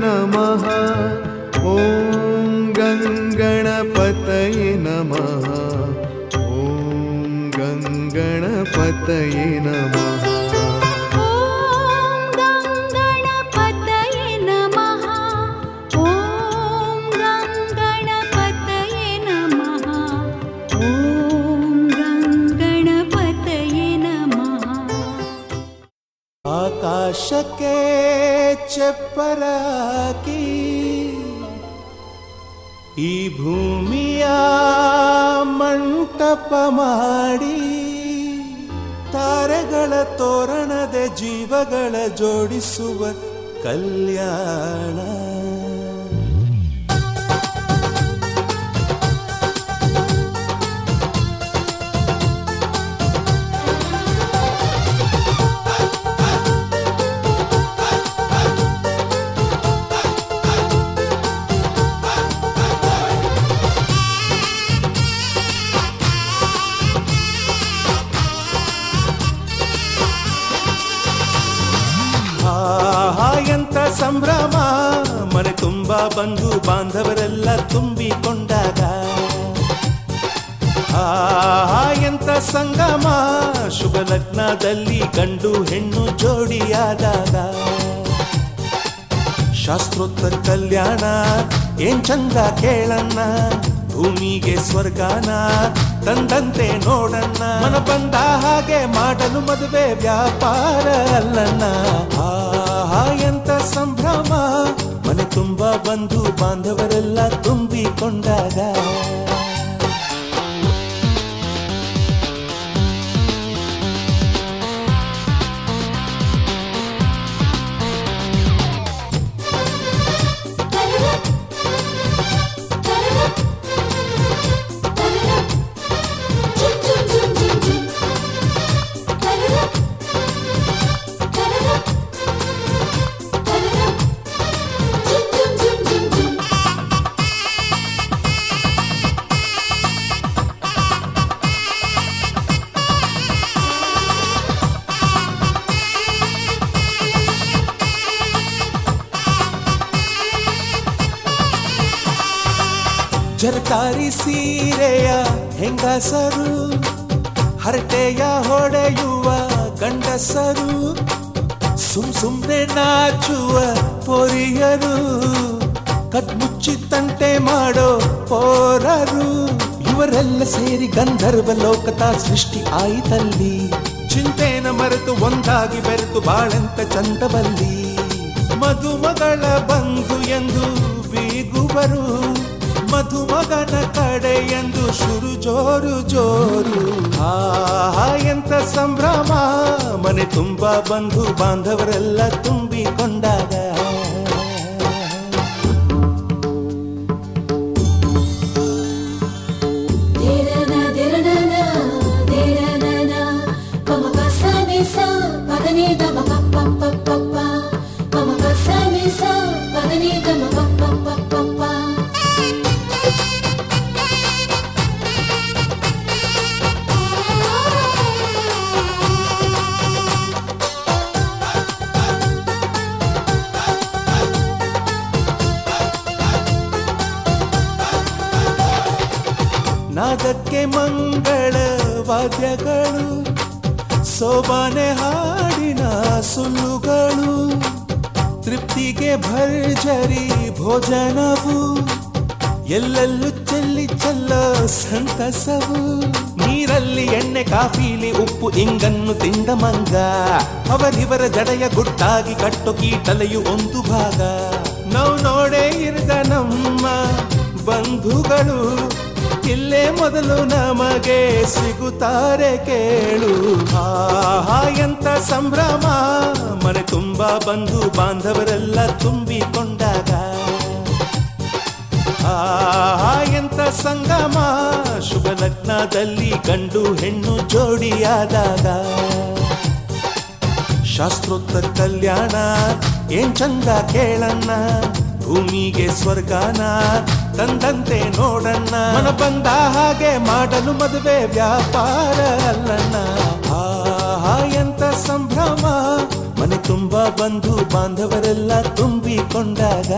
नमः ॐ गङ्गणपतये नमः ॐ गङ्गणपतये नमः ಆಕಾಶಕ್ಕೆ ಚಪ್ಪರಾಕಿ ಈ ಭೂಮಿಯ ಮಂಟಪ ಮಾಡಿ ತಾರೆಗಳ ತೋರಣದ ಜೀವಗಳ ಜೋಡಿಸುವ ಕಲ್ಯಾಣ ಎಂತ ಸಂಭ್ರಮ ಮನೆ ತುಂಬ ಬಂಧು ಬಾಂಧವರೆಲ್ಲ ತುಂಬಿಕೊಂಡಾಗ ಎಂತ ಸಂಗಮ ಶುಭ ಲಗ್ನದಲ್ಲಿ ಗಂಡು ಹೆಣ್ಣು ಜೋಡಿಯಾದಾಗ ಶಾಸ್ತ್ರೋತ್ತರ ಕಲ್ಯಾಣ ಏನ್ ಚಂದ ಕೇಳಣ್ಣ ಭೂಮಿಗೆ ಸ್ವರ್ಗಾನ ತಂದಂತೆ ನೋಡಣ್ಣ ಮನ ಬಂದ ಹಾಗೆ ಮಾಡಲು ಮದುವೆ ವ್ಯಾಪಾರ ಅಲ್ಲಣ್ಣ ಎಂತ ಸಂಭ್ರಮ ಮನೆ ತುಂಬ ಬಂಧು ಬಾಂಧವರೆಲ್ಲ ತುಂಬಿಕೊಂಡಾಗ ಜರತಾರಿ ಸೀರೆಯ ಹೆಂಗಸರು ಹರಟೆಯ ಹೊಡೆಯುವ ಗಂಡಸರು ಸುಮ್ನೆ ನಾಚುವ ಪೊರಿಯರು ಕದ್ಮುಚ್ಚಿ ತಂಟೆ ಮಾಡೋ ಪೋರರು ಇವರೆಲ್ಲ ಸೇರಿ ಗಂಧರ್ವ ಲೋಕದ ಸೃಷ್ಟಿ ಆಯಿತಲ್ಲಿ ಚಿಂತೆನ ಮರೆತು ಒಂದಾಗಿ ಬೆರೆತು ಬಾಳೆಂತ ಚಂದವಲ್ಲಿ ಮದುಮಗಳ ಬಂಧು ಎಂದು ಬೀಗುವರು ಮಧುಮಗನ ಕಡೆ ಎಂದು ಶುರು ಜೋರು ಜೋರು ಎಂತ ಸಂಭ್ರಮ ಮನೆ ತುಂಬ ಬಂಧು ಬಾಂಧವರೆಲ್ಲ ತುಂಬಿಕೊಂಡಾಗ ನಾದಕ್ಕೆ ಮಂಗಳ ವಾದ್ಯಗಳು ಸೋಬಾನೆ ಹಾಡಿನ ಸುಳ್ಳುಗಳು ತೃಪ್ತಿಗೆ ಭರ್ಜರಿ ಭೋಜನವು ಎಲ್ಲೆಲ್ಲೂ ಚೆಲ್ಲ ಸಂತಸವು ನೀರಲ್ಲಿ ಎಣ್ಣೆ ಕಾಫಿಲಿ ಉಪ್ಪು ಇಂಗನ್ನು ತಿಂದ ಮಂಗ ಅವರಿವರ ಜಡೆಯ ಗುಟ್ಟಾಗಿ ಕಟ್ಟು ಕೀಟಲೆಯು ಒಂದು ಭಾಗ ನಾವು ನೋಡೇ ಇರದ ನಮ್ಮ ಬಂಧುಗಳು ಇಲ್ಲೇ ಮೊದಲು ನಮಗೆ ಸಿಗುತ್ತಾರೆ ಕೇಳು ಎಂತ ಸಂಭ್ರಮ ಮನೆ ತುಂಬ ಬಂಧು ಬಾಂಧವರೆಲ್ಲ ತುಂಬಿಕೊಂಡಾಗ ಎಂತ ಸಂಗಮ ಶುಭ ಲಗ್ನದಲ್ಲಿ ಗಂಡು ಹೆಣ್ಣು ಜೋಡಿಯಾದಾಗ ಶಾಸ್ತ್ರೋತ್ತರ ಕಲ್ಯಾಣ ಏನ್ ಚಂದ ಕೇಳಣ್ಣ ಭೂಮಿಗೆ ಸ್ವರ್ಗಾನ ತಂದಂತೆ ನೋಡಣ್ಣ ಮನ ಬಂದ ಹಾಗೆ ಮಾಡಲು ಮದುವೆ ವ್ಯಾಪಾರ ಅಲ್ಲಣ್ಣ ಎಂತ ಸಂಭ್ರಮ ಮನೆ ತುಂಬಾ ಬಂಧು ಬಾಂಧವರೆಲ್ಲ ತುಂಬಿಕೊಂಡಾಗ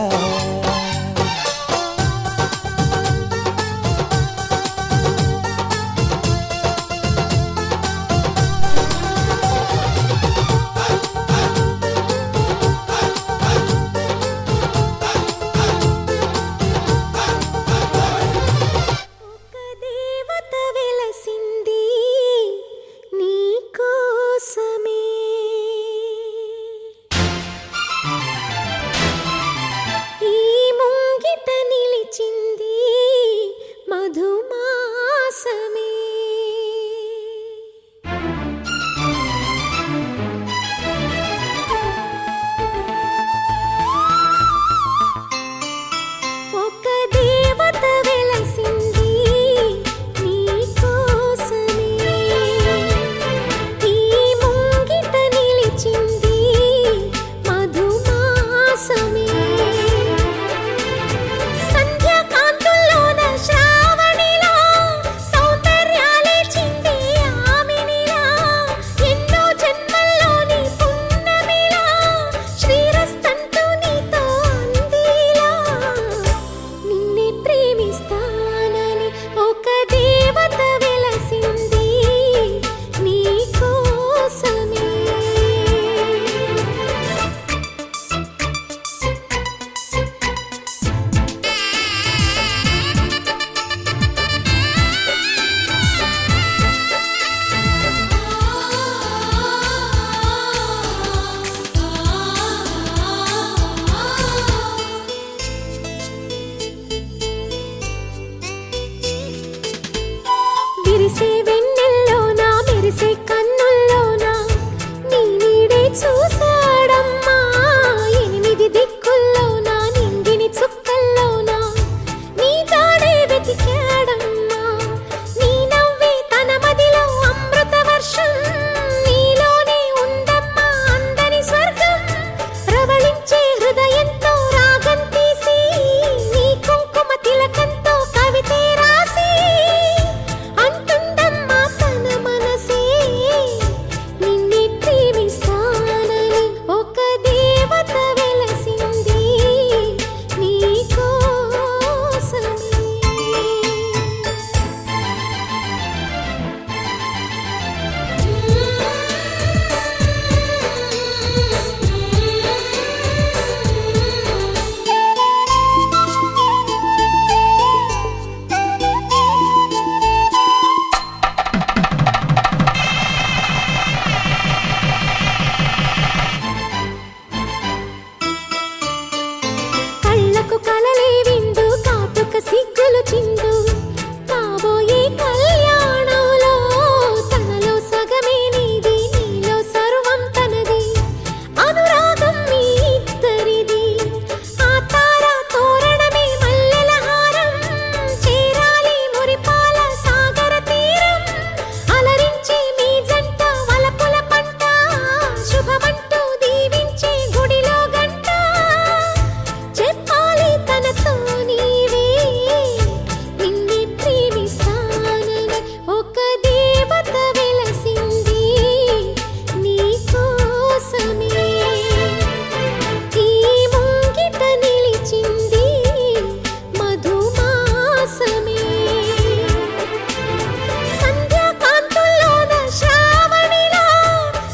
సంధ్యాకాంతుల్లోన శ్రావణిలా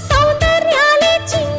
సౌందర్యాలే చింది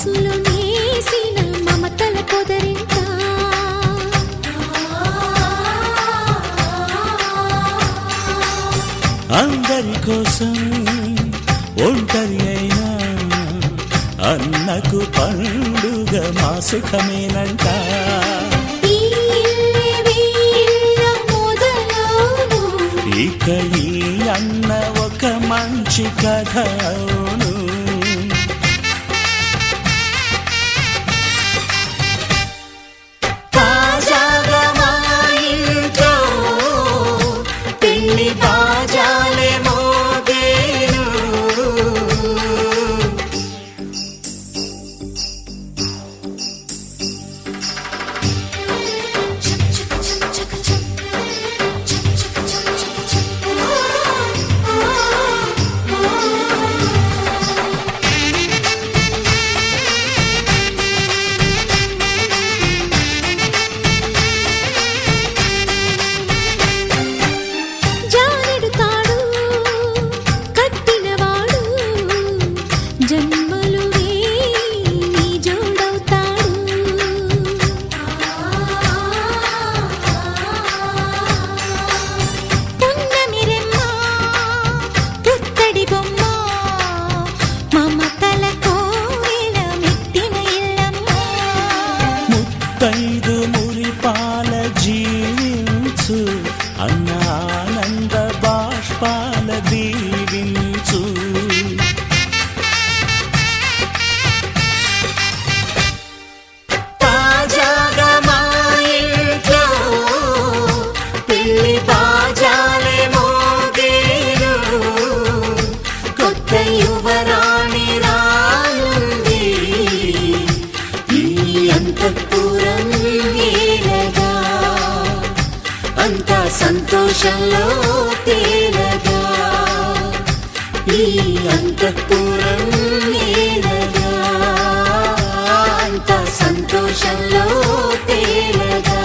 మనసులో నేసిన మమతల పొదరింట అందరి కోసం ఒంటరి అయినా అన్నకు పండుగ మా సుఖమేనంట. ఈ ఇల్లే వీళ్ళ మొదలవును. ఇక ఈ అన్న ఒక మంచి కథ అవును. తాజాగా మా ఇంట్లో పెళ్లి బాజాలే మోగేను. జానెడు తాడు కట్టినవాడు జన్మలు నీ జోడవుతాడు. పున్నమిరెమ్మ పుత్తడి బొమ్మ మమతల కోవెల మెట్టిన ఇల్లమ్మ. ముత్తైదు మురిపాల జీవించు అన్న ఆనంద బాష్పాల దీవించు. తాజాగా మా ఇంట్లో పెళ్లి బాజాలే మోగేను. కొత్త యువరాణి రానుంది ఈ అంతఃపురం ఏలగా. అంతా సంతోషంలో తేలగా ఈ అంతఃపురం ఏలగా. అంతా సంతోషంలో తేలగా.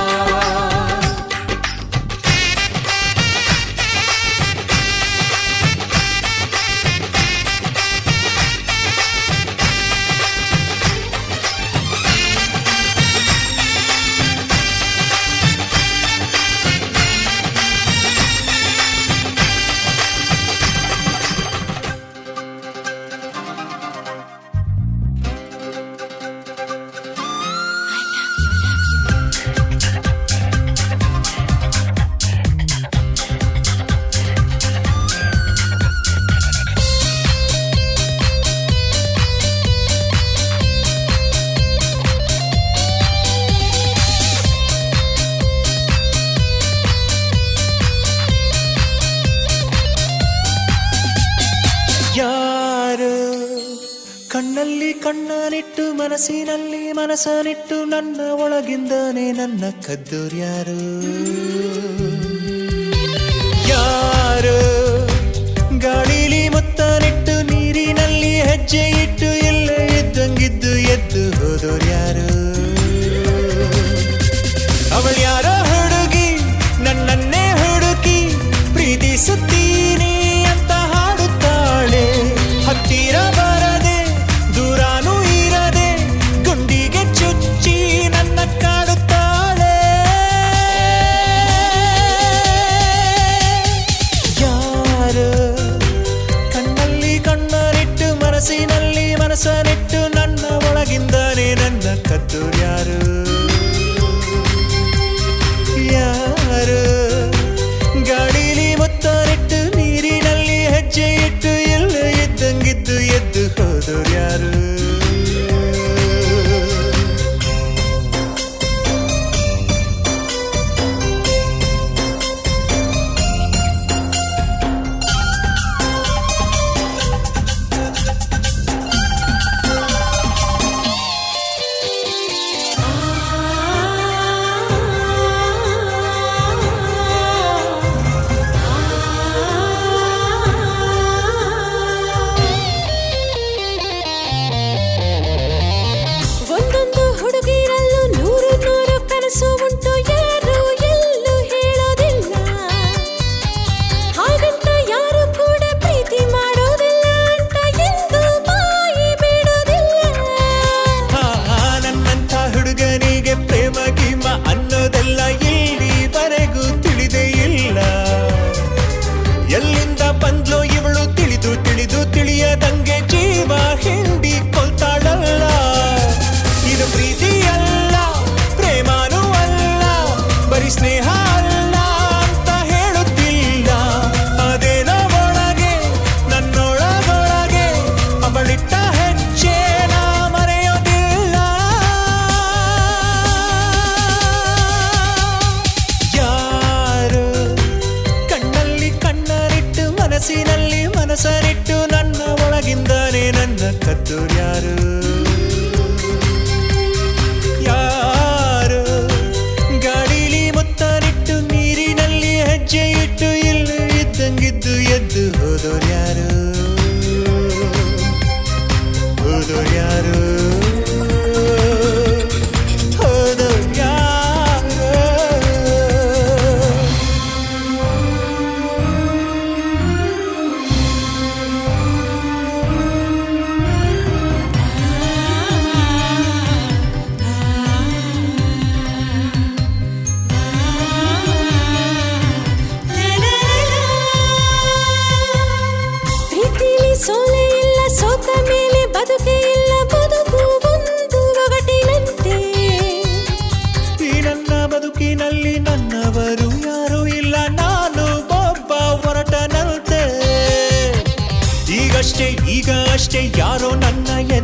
ಯಾರು ಕಣ್ಣಲ್ಲಿ ಕಣ್ಣನಿಟ್ಟು ಮನಸ್ಸಿನಲ್ಲಿ ಮನಸ್ಸನಿಟ್ಟು ನನ್ನ ಒಳಗಿಂದನೇ ನನ್ನ ಕದ್ದೋರ್ಯಾರು. ಯಾರು ಗಾಳಿಲಿ ಮುತ್ತನಿಟ್ಟು ನೀರಿನಲ್ಲಿ ಹೆಜ್ಜೆ ಇಟ್ಟು ಎಲ್ಲ ಎದ್ದಂಗಿದ್ದು ಎದ್ದು ಹೋದೋರ್ಯಾರು. ಅವಳ್ಯಾರೋ ಹುಡುಗಿ ನನ್ನನ್ನೇ ಹುಡುಕಿ ಪ್ರೀತಿಸುತ್ತೀನಿ ಅಂತ ಹಾಡುತ್ತಾಳೆ. ಹತ್ತಿರ ಬರದೆ ದೂರಾನೂ ಇರದೆ ಗುಂಡಿಗೆ ಚುಚ್ಚಿ ನನ್ನ ಕಾಡುತ್ತಾಳೆ. ಯಾರು ಕಣ್ಣಲ್ಲಿ ಕಣ್ಣನಿಟ್ಟು ಮನಸ್ಸಿನಲ್ಲಿ ಮನಸ್ಸನಿಟ್ಟು ನನ್ನ ಒಳಗಿಂದನೇ ನನ್ನ ಕದ್ದೋರ್ಯಾರು. ಯಾರು ಗಾಳಿಲಿ ಮುತ್ತನಿಟ್ಟು ನೀರಿನಲ್ಲಿ ಹೆಜ್ಜೆ ಇಟ್ಟು ಎಲ್ಲ ಇದ್ದಂಗಿದ್ದು ಎದ್ದು ಹೋದೋರ್ಯಾರು. ఆ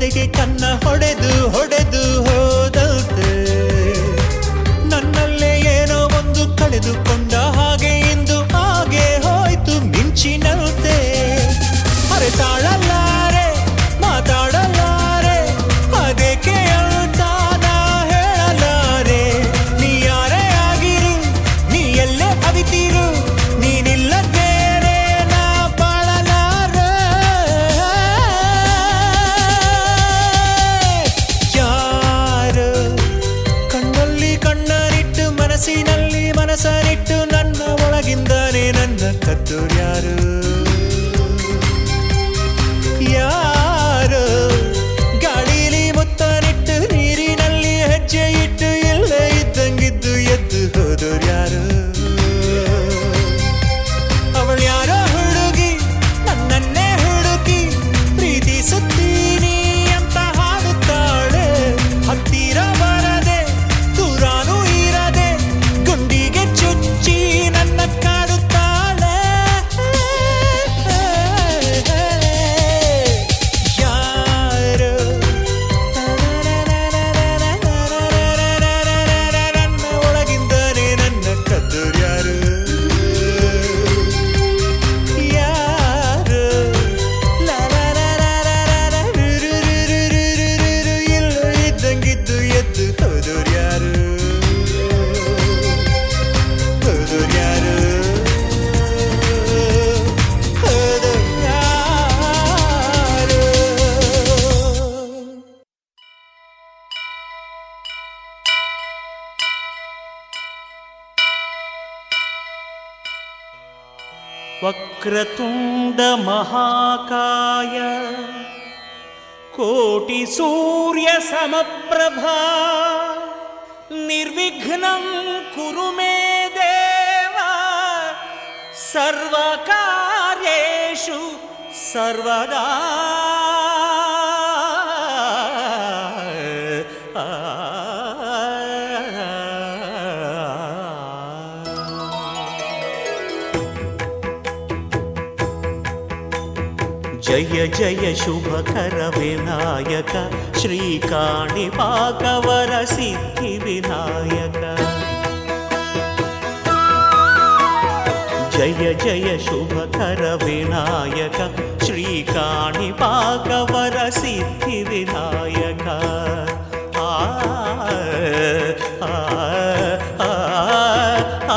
ಎದೆಗೆ ಕನ್ನ ಹೊಡೆದು ಹೊಡೆದು ಹೋದಂತೆ ನನ್ನಲ್ಲೇ ಏನೋ ಒಂದು ಕಳೆದುಕೊಂಡ ಹಾಗೆ ಇಂದು ಹಾಗೆ ಹೋಯ್ತು ಮಿಂಚಿನಂತೆ ಅರೆ ತಾಳಲಾರೆ ಮಾತಾಡಲಾರೆ ಅದಕ್ಕೆ ಅಂತ ನಾ ಹೇಳಲಾರೆ ನೀ ಯಾರೇ ಆಗಿರು ನೀ ಎಲ್ಲೇ ಅವಿತೀರು ನೀನಿಲ್ಲದೇನೆ ನಾ ಬಾಳಲಾರೆ ಯಾರು ಕಣ್ಣಲ್ಲಿ ಕಣ್ಣನಿಟ್ಟು ಮನಸ್ಸಿನಲ್ಲಿ ಮನಸ್ಸನಿಟ್ಟು ನನ್ನ ಒಳಗಿಂದಾನೆ ನನ್ನ ಕದ್ದೋರ್ಯಾರು ಯಾರು ಗಾಳಿಲಿ ಮುತ್ತನಿಟ್ಟು ನೀರಿನಲ್ಲಿ ಹೆಜ್ಜೆ ಇಟ್ಟು ಎಲ್ಲ ಇದ್ದಂಗಿದ್ದು ಎದ್ದು ಹೋದೋರ್ಯಾರು ಅವಳ್ಯಾರೋ ಹುಡುಗಿ ನನ್ನನ್ನೇ ಹುಡುಕಿ ಪ್ರೀತಿಸುತ್ತೀನಿ ಅಂತ ಹಾಡುತ್ತಾಳೆ ಹತ್ತಿರ ಬರದೆ ದೂರಾನೂ ಇರದೆ ಗುಂಡಿಗೆ ಚುಚ್ಚಿ ನನ್ನ ಕಾಡುತ್ತಾಳೆ ಯಾರು ನನ್ನ ಒಳಗಿಂದನೇ ನನ್ನ ಕದ್ದೋರ್ಯಾರು ಯಾರು ಇಲ್ಲ ಇದ್ದಂಗಿದ್ದು ಎದ್ದು ಹೋದೋರ್ಯಾರು ಹೋದೋರ್ಯಾರು ಹೋದೋರ್ಯಾರು ವಕ್ರತುಂಡ ಮಹಾಕಾಯ ಕೋಟಿ ಸೂರ್ಯ ಸಮಪ್ರಭಾ ನಿರ್ವಿಘ್ನಂ ಕುರು ಮೇ ದೇವ ಸರ್ವಕಾರ್ಯೇಷು ಸರ್ವದಾ ಜಯ ಜಯ ಶುಭಕರ ವಿನಾಯಕ ಶ್ರೀಕಾಣಿಪಾಕವರ ಸಿದ್ಧಿ ವಿನಾಯಕ ಜಯ ಜಯ ಶುಭಕರ ವಿನಾಯಕ ಶ್ರೀಕಾಣಿಪಾಕವರ ಸಿದ್ಧಿ ವಿನಾಯಕ ಆ ಆ ಆ ಆ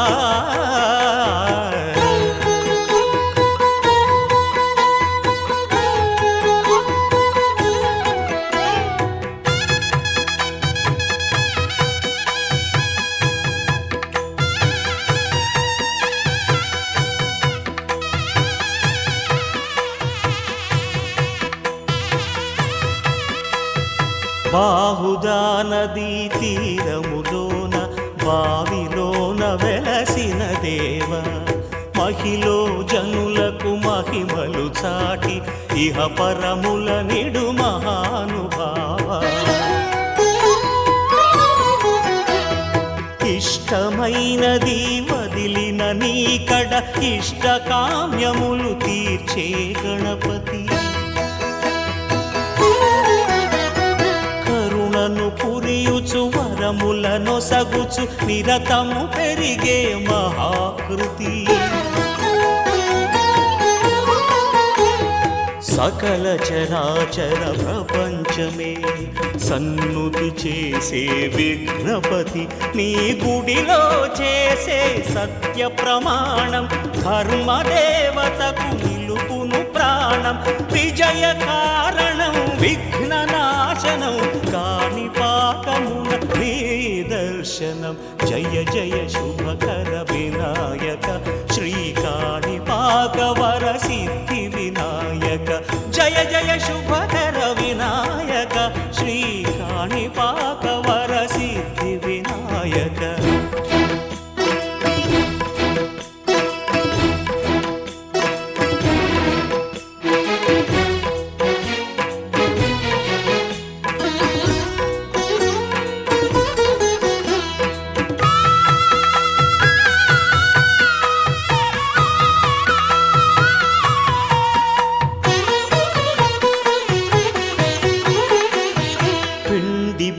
బాహుదా నదీ తీరములోన బావిలోన వెలసిన దేవ మహిలో జనులకు మహిమలు చాటి ఇహ పరముల నిడు మహానుభావ ఇష్టమైనది వదిలిన నీకడ ఇష్ట కామ్యములు తీర్చే గణపతి కరుణను పురియుచు వరములను సగుచు నిరతము పెరిగే మహాకృతి సకల చరాచర ప్రపంచమే సన్నుతి చేసే విఘ్నపతి నీ గుడిలో చేసే సత్య ప్రమాణం ధర్మదేవతకు నిలుపును ప్రాణం విజయ కారణం విఘ్న నాశనం కాణిపాకమున నీ దర్శనం జయ జయ శుభకర వినాయక శ్రీ కాణిపాకవర సిద్ధి వినాయక జయ జయ శుభకర వినాయక శ్రీ కాణిపాకవర సిద్ధి వినాయక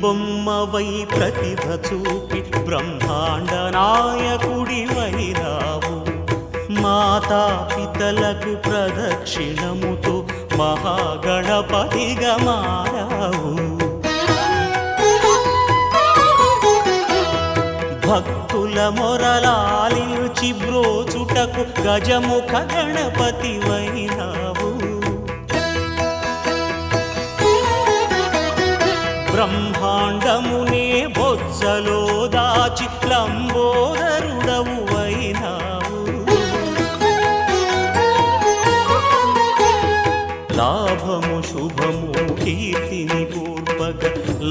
బొమ్మవై ప్రతిభ చూపి బ్రహ్మాండ నాయకుడివైనావు. మాతా పితలకు ప్రదక్షిణముతో మహాగణపతిగా మారావు. భక్తుల మొరలాలించి బ్రోచుటకు గజముఖ గణపతివైనావు. బ్రహ్మాండమునే బొజ్జలో దాచి లంబోదరుడవు అయినావు. లాభము శుభము కీర్తిని పూర్వక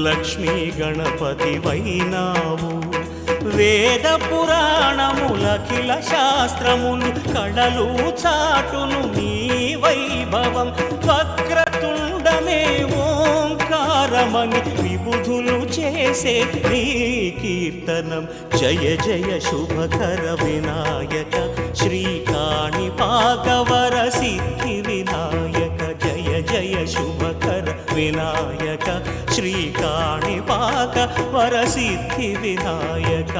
లక్ష్మీ గణపతివైనావు. వేద పురాణములఖిల శాస్త్రములు కళలు చాటును నీ వైభవం. వక్రతుండమే ఓంకారమని విబుధులు చేసే నీ కీర్తనం. జయ జయ శుభకర వినాయక శ్రీకాణిపాకవర సిద్ధి వినాయక. జయ జయ శుభకర వినాయక శ్రీకాణిపాక వరసిద్ధి వినాయక.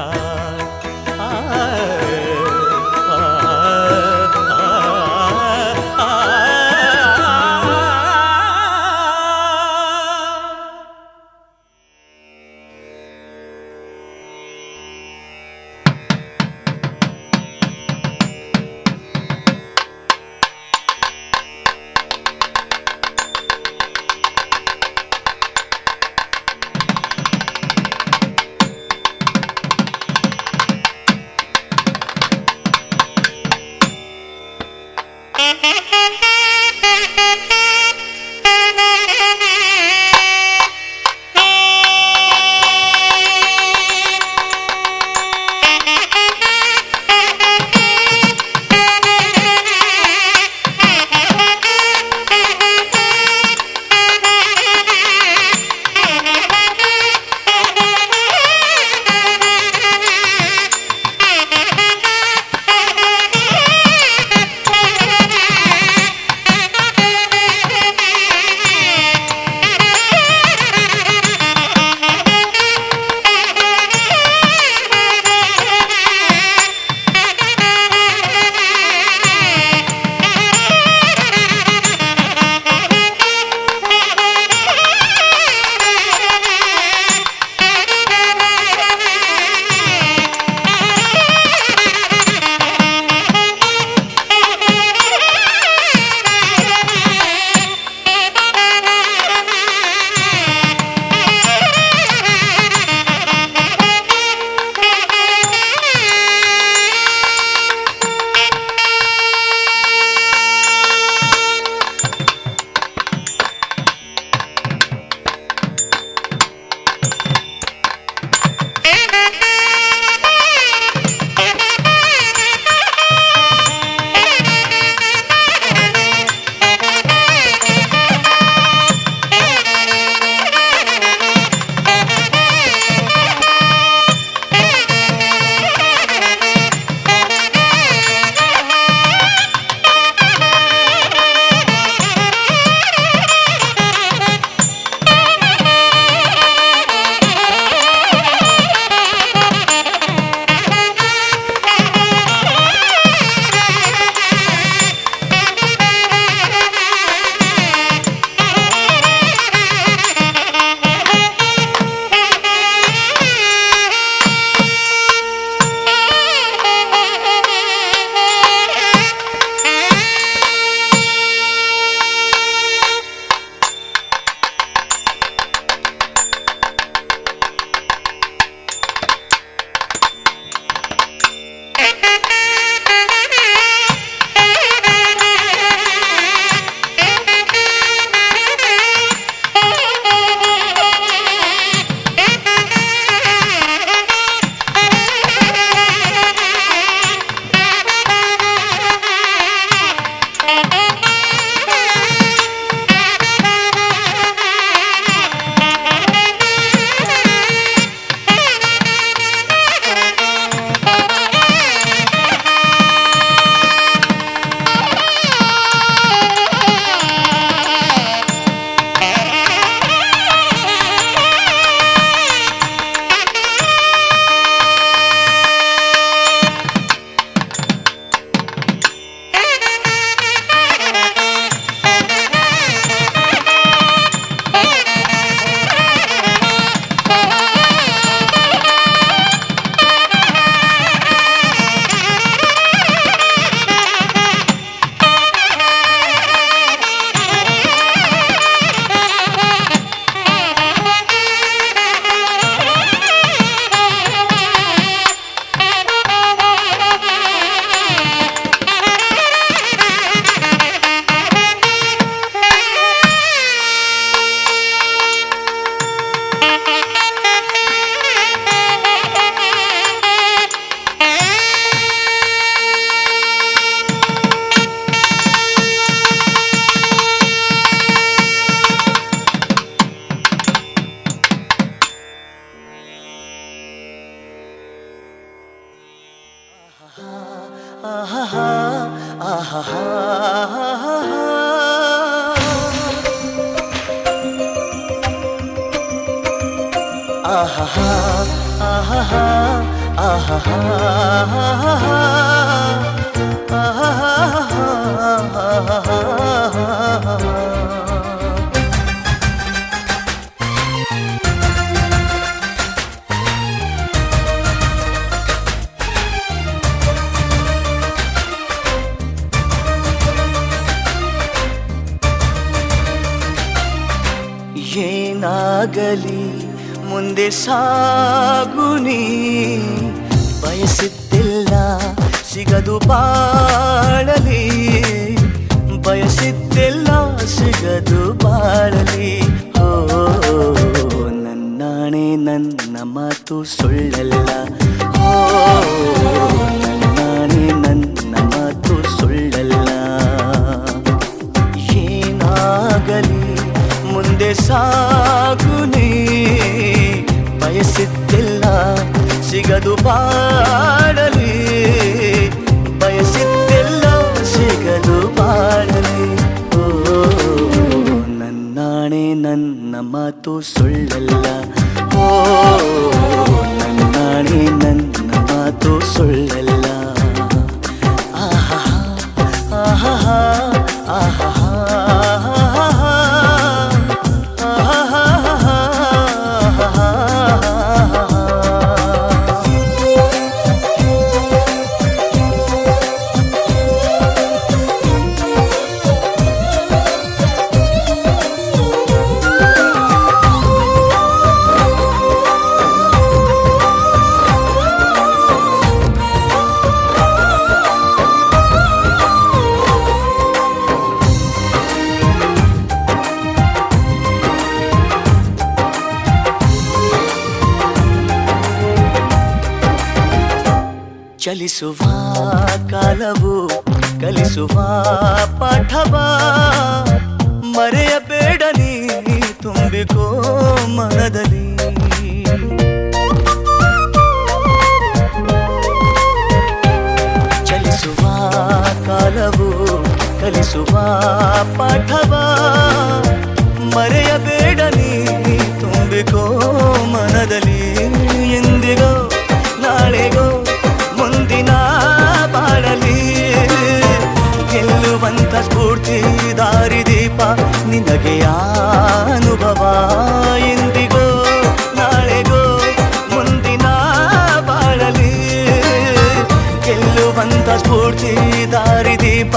ಆಹಾ ಆಹಾ ಆಹಾ ಏನಾಗಲಿ ಮುಂದೆ ಸಾಗುನಿ ಬಯಸಿದ್ದಿಲ್ಲ ಸಿಗದು ಬಾಳಲಿ ಬಯಸಿದ್ದಿಲ್ಲ ಸಿಗದು ಬಾಳಲಿ ಓ ನನ್ನಾಣೆ ನನ್ನ ಮಾತು ಸುಳ್ಳಲ್ಲ ಓ ನನ್ನಾಣೆ ನನ್ನ ಮಾತು ಸುಳ್ಳಲ್ಲ ಏನಾಗಲಿ ಮುಂದೆ ಸಾಗುನಿ ಬಯಸಿದ್ದಿಲ್ಲ ಸಿಗದು ಬಾಳಲಿ ಬಯಸಿದ್ದಿಲ್ಲ ಸಿಗದು ಬಾಳಲಿ ಓ ನನ್ನಾಣೆ ನನ್ನ ಮಾತು ಸುಳ್ಳಲ್ಲ ಓ ನನ್ನಾಣೆ ನನ್ನ ಮಾತು ಸುಳ್ಳಲ್ಲ ಆಹಾ ಆಹಾ ಆಹಾ ಚಲಿಸುವ ಕಾಲವು ಕಲಿಸುವ ಪಾಠವ ಮರೆಯಬೇಡ ನೀ ತುಂಬಿಕೋ ಮನದಲ್ಲಿ ಚಲಿಸುವ ಕಾಲವು ಕಲಿಸುವ ಪಾಠವ ಮರೆಯಬೇಡ ನೀ ತುಂಬಿಕೋ ಮನದಲ್ಲಿ ಎಂದಿಗೋ ನಾಳೆಗೋ ಮುಂದಿನ ಬಾಳಲಿ ಗೆಲ್ಲುವಂತ ಸ್ಫೂರ್ತಿ ದಾರಿದೀಪ ನಿನಗೆ ಅನುಭವ ಎಂದಿಗೋ ನಾಳೆಗೋ ಮುಂದಿನ ಬಾಳಲಿ ಗೆಲ್ಲುವಂತ ಸ್ಫೂರ್ತಿ ದಾರಿದೀಪ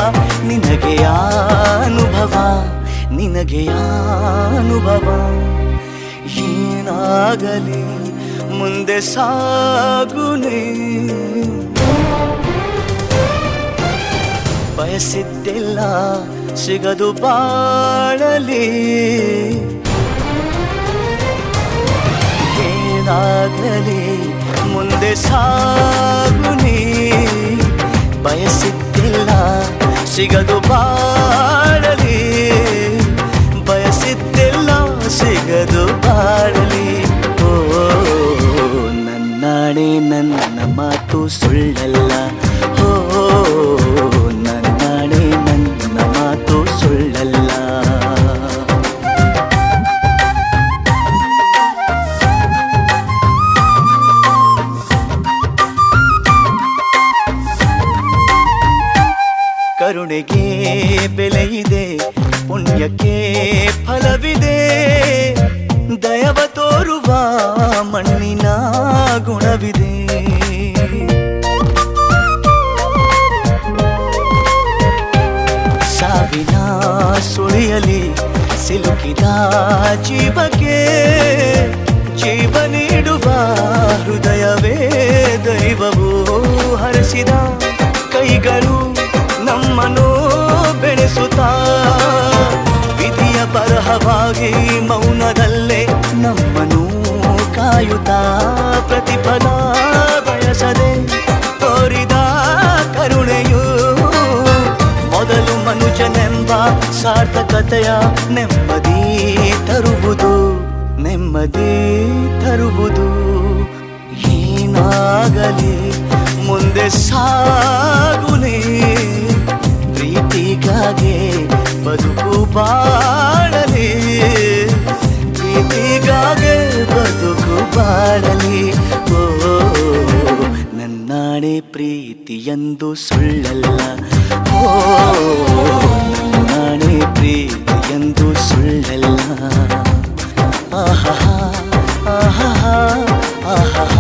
ನಿನಗೆ ಅನುಭವ ನಿನಗೆ ಅನುಭವ ಏನಾಗಲಿ ಮುಂದೆ ಸಾಗುನಿ ಬಯಸಿದ್ದಿಲ್ಲ ಸಿಗದು ಬಾಳಲಿ ಏನಾಗಲಿ ಮುಂದೆ ಸಾಗುನಿ ಬಯಸಿದ್ದಿಲ್ಲ ಸಿಗದು ಬಾಳಲಿ ಬಯಸಿದ್ದಿಲ್ಲ ಸಿಗದು ಬಾಳಲಿ ಓ ನನ್ನಾಣೆ ನನ್ನ ಮಾತು ಸುಳ್ಳಲ್ಲ ಓ ನನ್ನಾಣೆ ನನ್ನ ಮಾತು ಸುಳ್ಳಲ್ಲ ಕರುಣೆಗೆ ಬೆಲೆಯಿದೆ ಪುಣ್ಯಕ್ಕೆ ಫಲವಿದೆ ದಯವ ತೋರುವ ಮಣ್ಣಿನ ಗುಣವಿದೆ ಸಾವಿನ ಸುಳಿಯಲಿ ಸಿಲುಕಿದ ಜೀವಕ್ಕೆ ಜೀವ ನೀಡುವ ಹೃದಯವೇ ದೈವವು ಹರಸಿದ ಕೈಗಳು ನಮ್ಮನ್ನು ಬೆಳೆಸುತ್ತಾ ವಿಧಿಯ ಬರಹವಾಗಿ ಮೌನದಲ್ಲೇ ನಮ್ಮನ್ನು ಕಾಯುತ್ತಾ ಪ್ರತಿಫಲ ಬಯಸದೆ ತೋರಿದ ಕರುಣೆಯು ಮೊದಲು ಮನುಜನೆಂಬ ಸಾರ್ಥಕತೆಯ ನೆಮ್ಮದಿ ತರುವುದು ನೆಮ್ಮದಿ ತರುವುದು ಏನಾಗಲಿ ಮುಂದೆ ಸಾಗುನಿ ಪ್ರೀತಿಗಾಗೆ ಬದುಕು ಬಾಳಲಿ, ಪ್ರೀತಿಗಾಗೆ ಬದುಕು ಬಾಳಲಿ. ಓ ನನ್ನಾಣೆ ಪ್ರೀತಿಯೆಂದು ಸುಳ್ಳಲ್ಲ, ಓ ನನ್ನಾಣೆ ಪ್ರೀತಿಯೆಂದು ಸುಳ್ಳಲ್ಲ. ಆಹಾ ಆಹಾ ಆಹಾ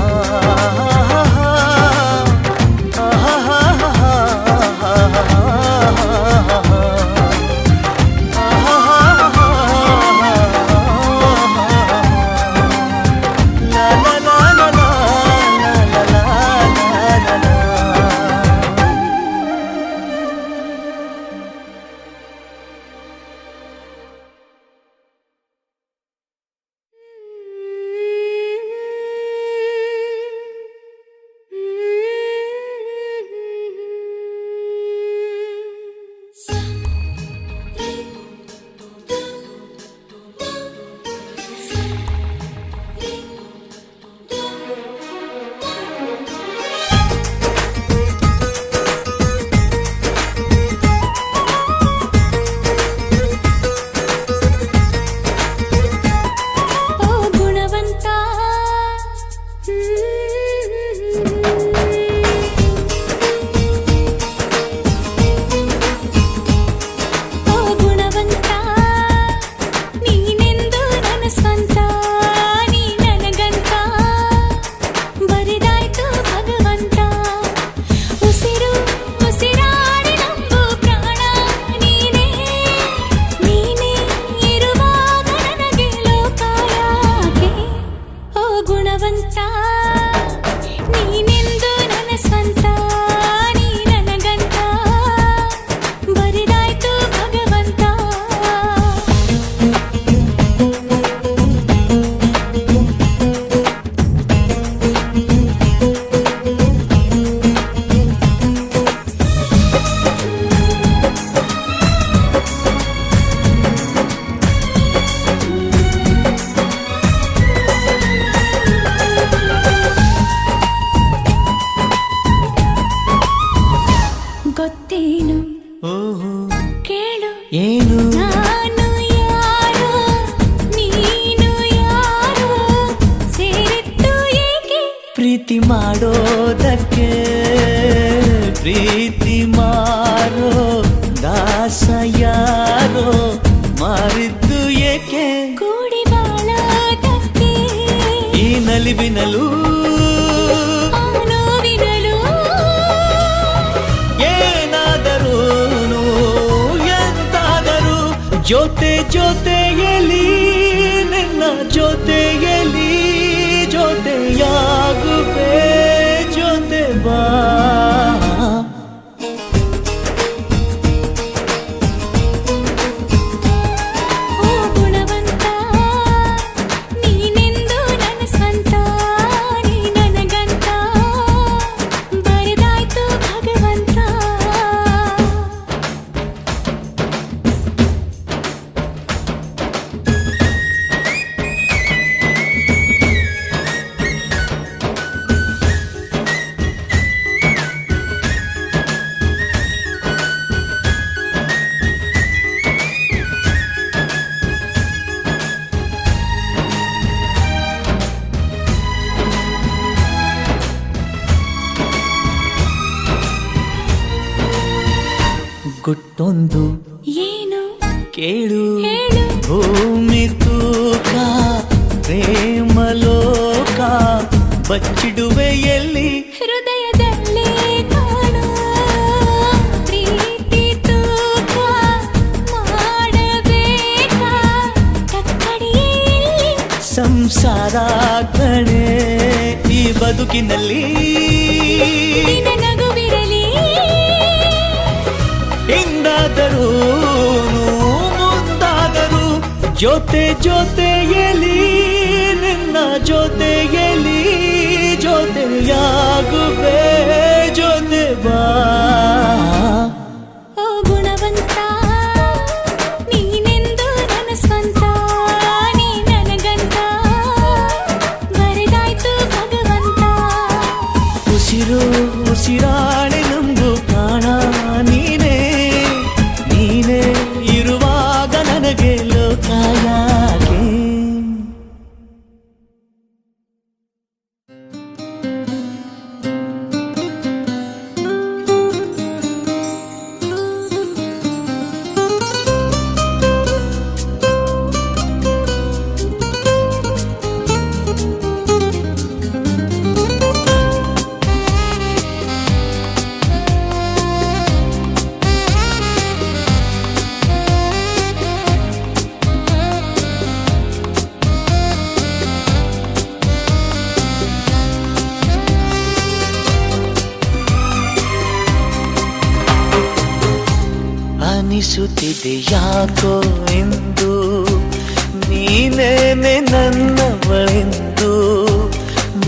ಪ್ರೀತಿ ಮಾಡೋದಕ್ಕೆ ಪ್ರೀತಿ ಮಾರೋ ದಾಸ ಯಾರೋ ಮಾರಿದ್ದು ಏಕೆ ಕೂಡಿ ಬಾಳೋದಕ್ಕೆ ಈ ನಲಿವಿನಲು ನೋವಿನಲು ಏನಾದರೂ ಎಂತಾದರೂ ಜೊತೆ ಜೊತೆಯಲಿ ನಿನ್ನ ಜೊತೆಯಲಿ ಜೊತೆಯಾಗುವೆ ಜೊತೆ ಬಾ ಓ ಗುಣವಂತ ನೀನೆಂದು ನನ್ನ ಸ್ವಂತ ನೀ ನನಗಂತ ಬರೆದಾಯ್ತು ಭಗವಂತ ಗುಟ್ಟೊಂದು ಏನು ಕೇಳು ಹೇಳು ಭೂಮಿ ತೂಕ ಪ್ರೇಮಲೋಕ ಬಚ್ಚಿಡುವೆ ಎಲ್ಲಿ ಹೃದಯದಲ್ಲೇ ಕಾಣು ಪ್ರೀತಿ ತೂಕ ಮಾಡಬೇಕಾ ಕಕ್ಕಡಿಯಲ್ಲಿ ಸಂಸಾರ ಕಣೆ ಈ ಬದುಕಿನಲ್ಲಿ ನಿನ್ನ ನಗುವಿರಲಿ ಹಿಂದಾದರೂ ಮುಂದಾದರೂ ಜೊತೆ ಜೊತೆಯಲಿ ನಿನ್ನ ಜೊತೆಯಲಿ ಜೊತೆಯಾಗುವೆ ಜೊತೆ ಬಾ ಓ ಗುಣವಂತ ನೀನೆಂದು ನನ್ನ ಸ್ವಂತ ನೀ ನನಗಂತ ಬರೆದಾಯ್ತು ಭಗವಂತ ಉಸಿರು ಉಸಿರಾಣೆ ನಂಬು ಪ್ರಾಣ ನೀನೇ ನೀ ಅನಿಸುತ್ತಿದೆ ಯಾಕೋ ಎಂದು ನೀನೇನೆ ನನ್ನವಳೆಂದು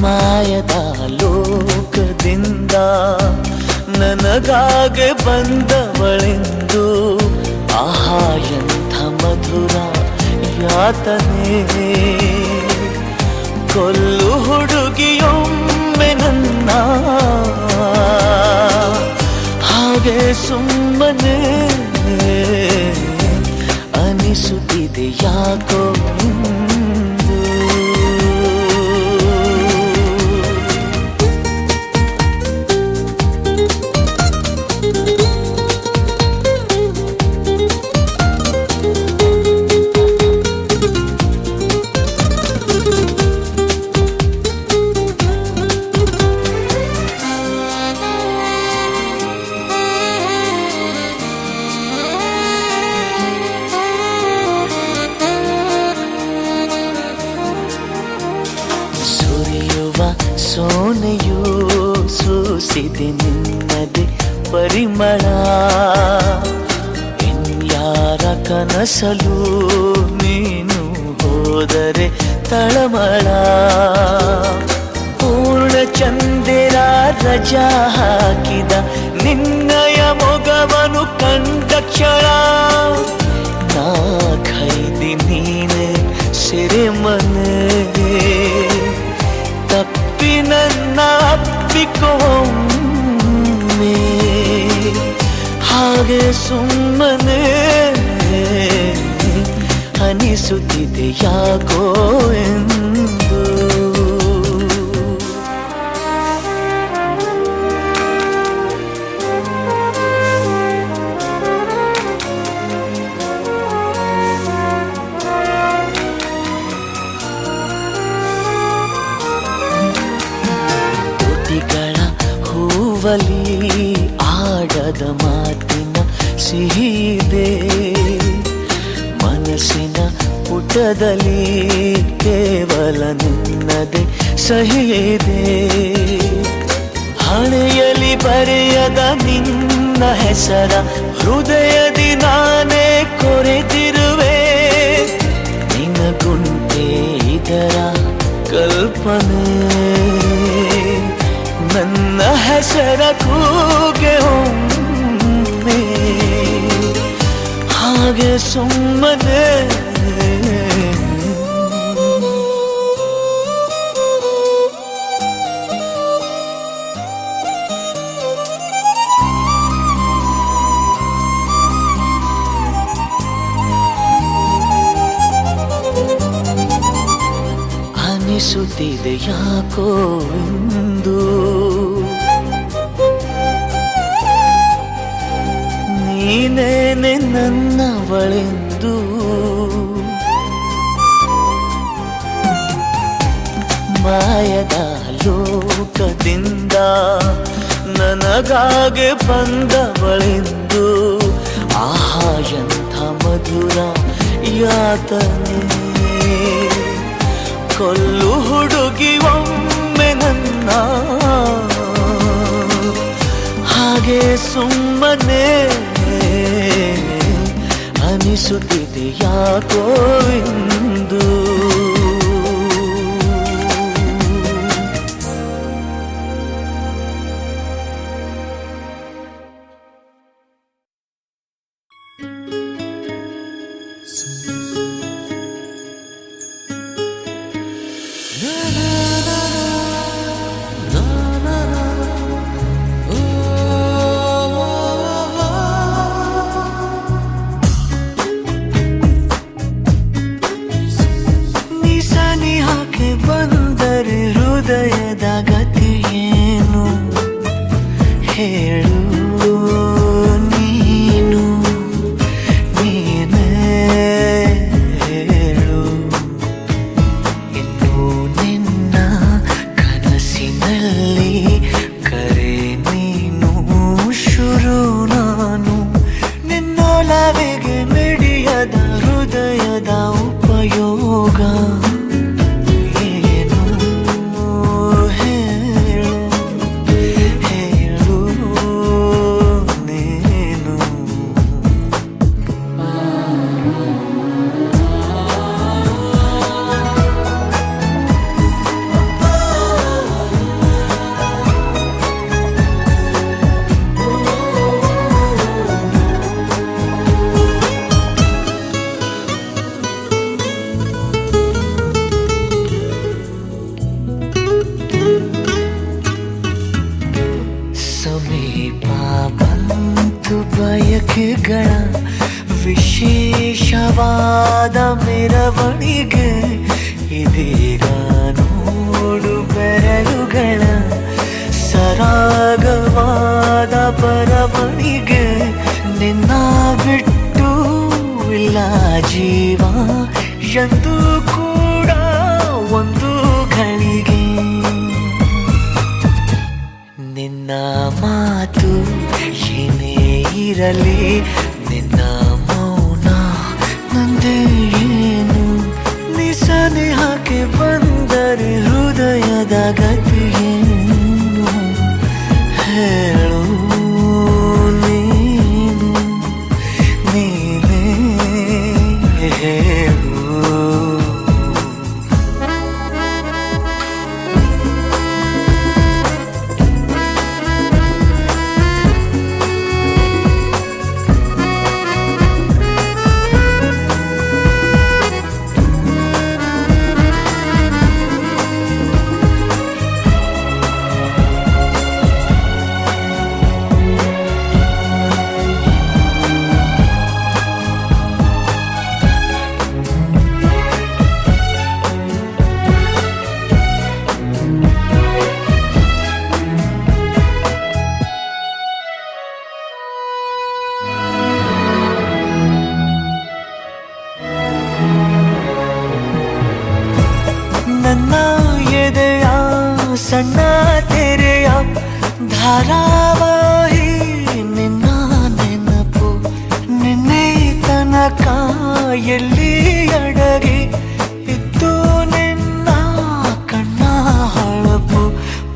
ಮಾಯದ ಲೋಕದಿಂದ ನನಗಾಗೆ ಬಂದವಳೆಂದು ಆಹಾ ಎಂಥ ಮಧುರ ಯಾತನೆ ಕೊಲ್ಲು ಹುಡುಗಿಯೊಮ್ಮೆ ನನ್ನ ಹಾಗೆ ಸುಮ್ಮನೆ ಅನಿಸುತ್ತಿದೆ ಯಾಕೋ ಎಂದು. ಸೋನೆಯೂ ಸೂಸಿದೆ ನಿನ್ನದೆ ಪರಿಮಳ ಇನ್ಯಾರ ಕನಸಲು ನೀನು ಹೋದರೆ ತಳಮಳ ಪೂರ್ಣ ಚಂದಿರ ರಜಾ ಹಾಕಿದ ನಿನ್ನಯ ಮೊಗವನು ಕಂಡ ಕ್ಷಣ ನಾ ಖೈದಿ ನೀನೆ ಸೆರೆಮನೆ ತಪ್ಪಿ ನನ್ನ ಅಪ್ಪಿಕೊಮ್ಮೆ ಹಾಗೆ ಸುಮ್ಮನೆ ಅನಿಸುತ್ತಿದೆ ಯಾಕೋ ಎಂದು. ಆಡದ ಮಾತಿನ ಸಿಹಿದೆ ಮನಸ್ಸಿನ ಪುಟದಲ್ಲಿ ಕೇವಲ ನಿನ್ನದೆ ಸಹಿದೆ ಹಣೆಯಲ್ಲಿ ಬರೆಯದ ನಿನ್ನ ಹೆಸರ ಹೃದಯದಿ ನಾನೇ ಕೊರೆತಿರುವೆ ನಿನಗುಂಟೆ ಇದರ ಕಲ್ಪನೆ ನನ್ನ ಹೆಸರ ಕೂಗೆ ಒಮ್ಮೆ ಹಾಗೆ ಸುಮ್ಮನೆ ಅನಿಸುತ್ತಿದೆ ಯಾಕೋ ಎಂದು ನೀನೇನೆ ನನ್ನವಳೆಂದು ಮಾಯದ ಲೋಕದಿಂದ ನನಗಾಗೆ ಬಂದವಳೆಂದು ಆಹಾ ಎಂಥ ಮಧುರ ಯಾತನೆ ಕೊಲ್ಲು ಹುಡುಗಿ ಒಮ್ಮೆ ನನ್ನ ಹಾಗೆ ಸುಮ್ಮನೆ ಅನಿಸುತ್ತಿದೆ ಯಾಕೋ ಎಂದು. ಬಂದರೆ ಹೃದಯದ ಗತಿಯೇನು ಹೇಳು ನೀನು ನೀನೇ ಹೇಳು ಇನ್ನು ನಿನ್ನ ರೇಖೆಗಳ ವಿಶೇಷವಾದ ಮೆರವಣಿಗೆ ಇದೀಗ ನೋಡು ಬೆರಳುಗಳ ಸರಾಗವಾದ ಬರವಣಿಗೆ ನಿನ್ನ ಬಿಟ್ಟು ಇಲ್ಲ ಜೀವ ಎಂದು ಕೂಡ ಒಂದು ಘಳಿಗೆ ನಿನ್ನ ಮಾತು ಏನೇ ಇರಲಿ ನಿನ್ನ ಮೌನ ನಂದೇ ಏನು ನಿಸನೇಹಕ್ಕೆ ಬಂದರೆ ಹೃದಯದ ಗತಿಯೇನು ಹೇಳು ನೀನು ನೀನೇ ಹೇಳು ನನ್ನ ಎದೆಯ ಸಣ್ಣ ತೆರೆಯ ಧಾರಾವಾಹಿ ನಿನ್ನ ನೆನಪು ನಿನ್ನೆ ತನಕ ಎಲ್ಲಿ ಅಡಗಿ ಇತ್ತು ನಿನ್ನ ಕಣ್ಣ ಹೊಳಪು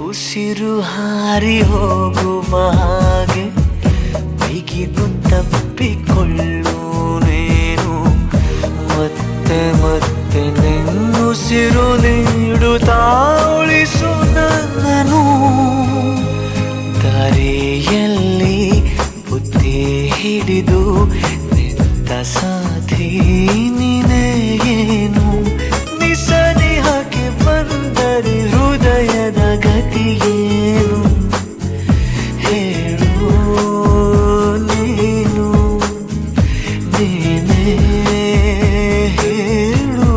ಉಸಿರು ಹಾರಿ ಹೋಗುವ ಹಾಗೆ ಬಿಗಿದು ತಪ್ಪಿಕೊಳ್ಳು ನೀನು ಮತ್ತೆ ಮತ್ತೆ ನಿನ್ನುಸಿರು ನೀಡುತ್ತಾ ಉಳಿಸು ನನ್ನನು ದಾರಿಯಲ್ಲಿ ಬುದ್ಧಿ ಹಿಡಿದು ನಿಂತ ಸಾಧಿ ನೀನೇ ಏನು ನಿಸನಿಹಕ್ಕೆ ಬಂದರೆ ಹೃದಯದ ಗತಿಯೇನು ಹೇಳು ನೀನು ನೀನೇ ಹೇಳು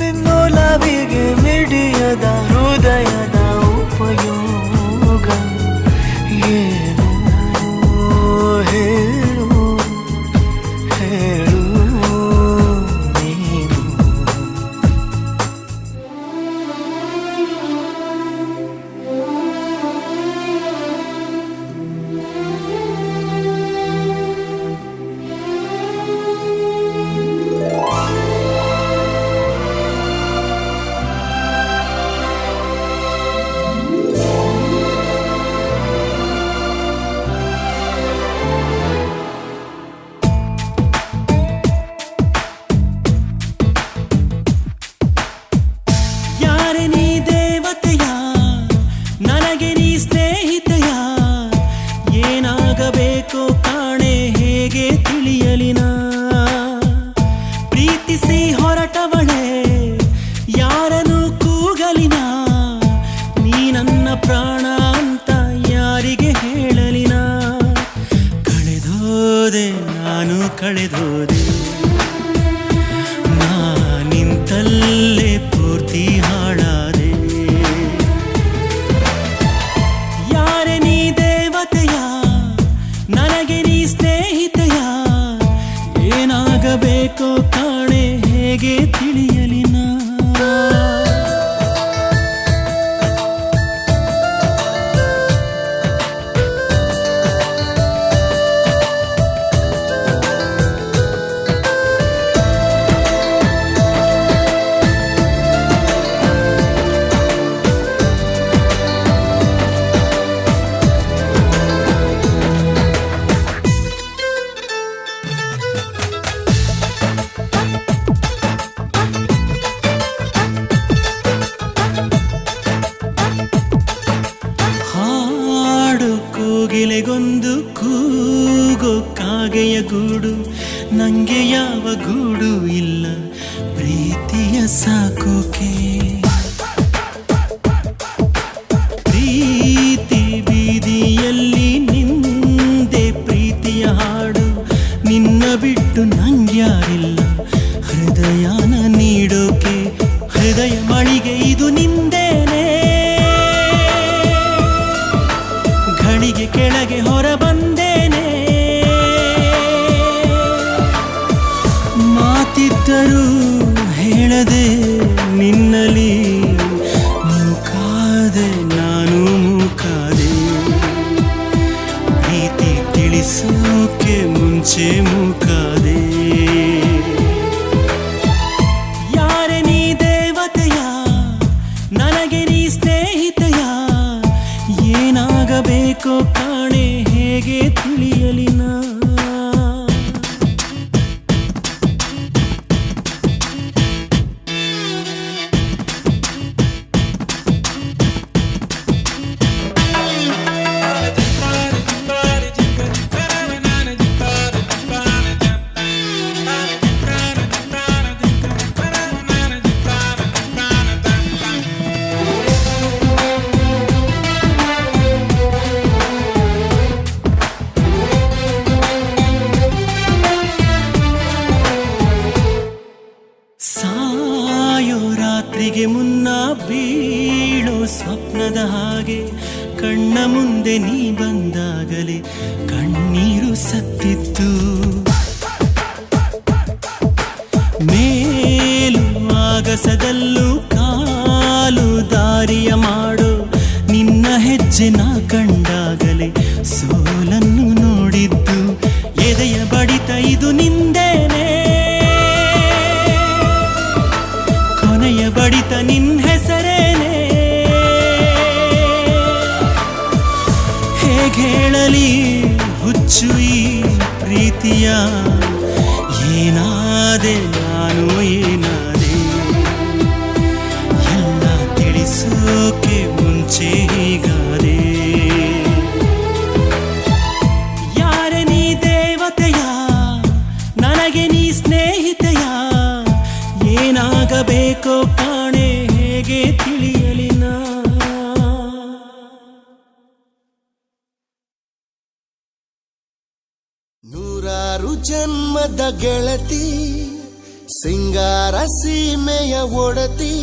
ನಿನ್ನೊಲವಿಗೆ ಮಿಡಿಯದ ಹೃದಯದ ಉಪಯೋಗ ಏನು ಹೇಳು ಹೇಳು ನೀನು ಯಾರೆ ನೀ ದೇವತೆಯ ನನಗೆ ನೀ ಸ್ನೇಹಿತೆಯ ಏನಾಗಬೇಕೋ ಕಾಣೆ ಹೇಗೆ ತಿಳಿಯಲಿನ ಪ್ರೀತಿಸಿ ಹೊರಟವಳೆ ಯಾರನ್ನು ಕೂಗಲಿನ ನೀ ನನ್ನ ಪ್ರಾಣ ಅಂತ ಯಾರಿಗೆ ಹೇಳಲಿನ ಕಳೆದೋದೆ ನಾನು ಕಳೆದೋದೆ ನಿಂತಲ್ಲೇ ಪೂರ್ತಿ ಹಾಳಾದೆ ಯಾರೆ ನೀ ದೇವತೆಯ ನನಗೆ ನೀ ಸ್ನೇಹಿತೆಯ ಏನಾಗಬೇಕೋ ಕಾಣೆ ಹೇಗೆ ತಿಳಿಯಲಿನ ಕೋಗಿಲೆಗೊಂದು ಕೂಗೋ ಕಾಗೆಯ ಗೂಡು ನಂಗೆ ಯಾವ ಗೂಡು ಇಲ್ಲ ಪ್ರೀತಿಯ ಸಾಕೋಕೆ ಪ್ರೀತಿ ಬೀದಿಯಲ್ಲಿ ನಿಂದೆ ಪ್ರೀತಿಯ ಏನಾಗಬೇಕೋ ಕಾಣೆ ಹೇಗೆ ತಿಳಿಯಲಿ ನಾ ಸಾಯೋ ರಾತ್ರಿಗೆ ಮುನ್ನ ಬೀಳೋ ಸ್ವಪ್ನದ ಹಾಗೆ ಕಣ್ಣ ಮುಂದೆ ನೀ ಬಂದಾಗಲೇ ಕಣ್ಣೀರು ಸತ್ತಿತ್ತು ಮೇಲು ಆಗಸದಲ್ಲೂ ಕಾಲು ದಾರಿಯ ಮಾಡೋ ನಿನ್ನ ಹೆಜ್ಜೆ ನಾ ಕಂಡಾಗಲೇ ಸೋಲನ್ನು ನೋಡಿದ್ದು ಎದೆಯ ಬಡಿತ ಇದು ನಿಂದೇನೆ ಬಡಿತ ನಿನ್ ಹೆಸರೇನೆ ಹೇಳಲಿ ಹುಚ್ಚು ಈ ಪ್ರೀತಿಯ ಏನಾದೆ ನಾನು ಏನಾದೆ ಎಲ್ಲ ತಿಳಿಸೋಕೆ ಮುಂಚೆ ಹೀಗಾದೆ ಯಾರೆ ನೀ ದೇವತೆಯ ನನಗೆ ನೀ ಸ್ನೇಹಿತೆಯ ಏನಾಗಬೇಕೋ ಕಾಣೆ ಹೇಗೆ ತಿಳಿಯಲಿ ನಾ ನೂರಾರು ಜನ್ಮದ ಗೆಳತಿ ಸಿಂಗಾರ ಸೀಮೆಯ ಒಡತಿ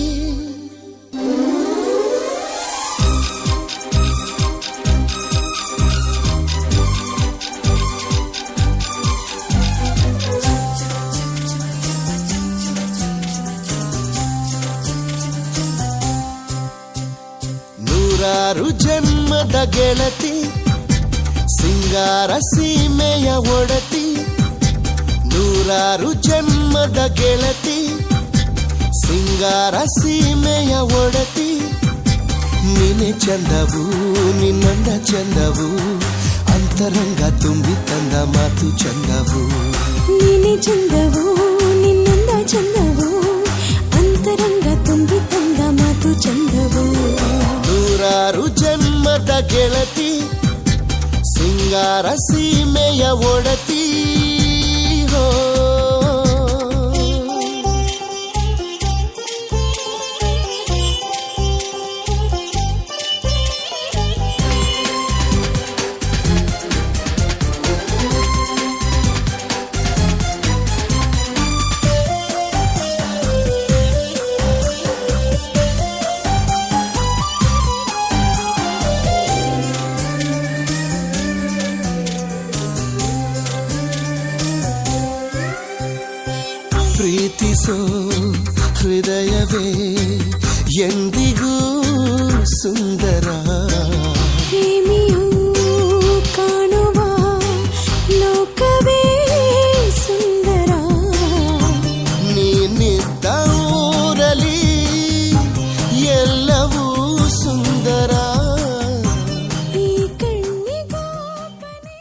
ನೂರಾರು ಜನ್ಮದ ಗೆಳತಿ ಸಿಂಗಾರ ಸೀಮೆಯ ಒಡತಿ ನೂರಾರು ಜನ್ಮದ ಗೆಳತಿ ಸಿಂಗಾರ ಸೀಮೆಯ ಒಡತಿ ನೀನೆ ಚಂದವು ನಿನ್ನಂದ ಚಂದವು ಅಂತರಂಗ ತುಂಬಿ ತಂದ ಮಾತು ಚಂದವು ನೀನೆ ಚಂದವು ನಿನ್ನಂದ ಚಂದವು ಅಂತರಂಗ ತುಂಬಿ ತಂದ ಮಾತು ಚಂದವು ನೂರಾರು ಜನ್ಮದ ಗೆಳತಿ ಸಿಂಗಾರ ಸೀಮೆಯ ಒಡತಿ ಹೋ ಪ್ರೀತಿಸೋ ಹೃದಯವೇ ಎಂದಿಗೂ ಸುಂದರ ಪ್ರೇಮಿಯು ಕಾಣುವ ಲೋಕವೇ ಸುಂದರ ನೀನಿದ್ದ ಊರಲಿ ಎಲ್ಲವೂ